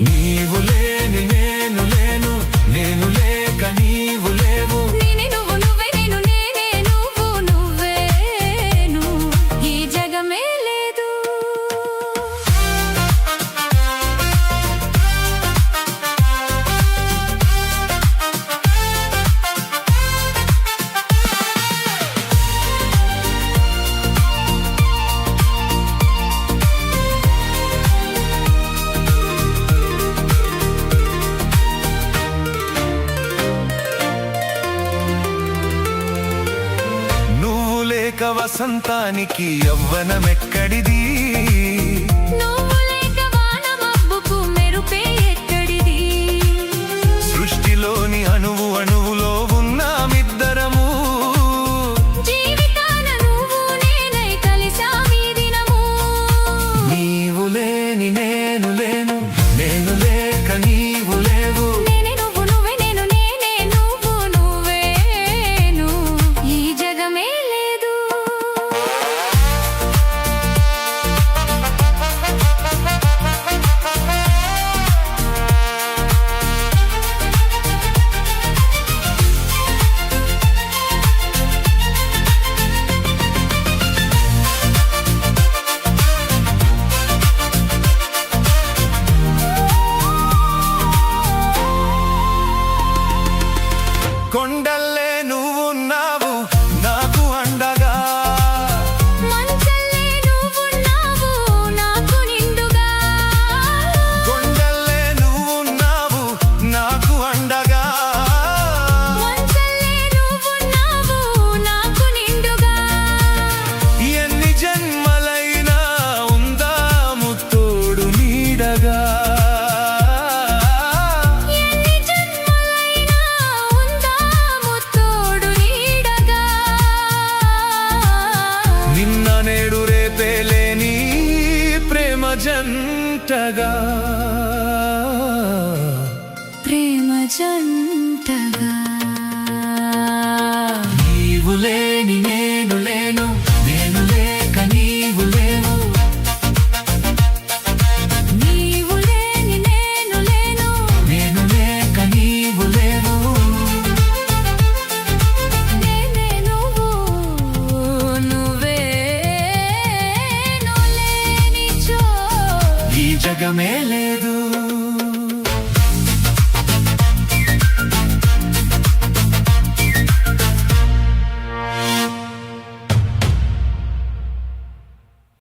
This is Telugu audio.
నీవు లేని నేను లేను, నేను లేక నీవు లేవు. నేనే నువ్వు నువ్వే నేను నేనే నువ్వు నువ్వే ఈ జగమే లేదు. వసంతానికి యవ్వనమెక్కడిది? నువ్వు లేక వాన మబ్బుకు మెరుపే ఎక్కడిది? సృష్టిలోని అణువు అణువులో ఉన్నామిద్దరము. జీవితాన నువ్వు నేనై కలిసామీ దినము. నీవు లేని నేను లేను, నేను లేక నీవు లేవు. నేనే నువ్వు నువ్వే నేను నేనే నువ్వు నువ్వే ఈ జగమే లేదు. కొండల్లే నువ్వున్నావు నాకు అండగా, మంచల్లే నువ్వున్నావు నాకు నిండుగా. కొండల్లే నువ్వున్నావు నాకు అండగా, మంచల్లే నువ్వున్నావు నాకు నిండుగా. ఎన్ని జన్మలైనా ఉందాము తోడు నీడగా. నిన్న నేడు రేపే లేని ప్రేమ జంటగా, ప్రేమ జంటగా. నీవు లేని నేను లేను, నేను లేక నీవు లేవు. నీవు లేని నేను లేను, నేను లేక నీవు లేవు. నేనే నువ్వు నువ్వే లేనిచో ఈ జగమే లేదు.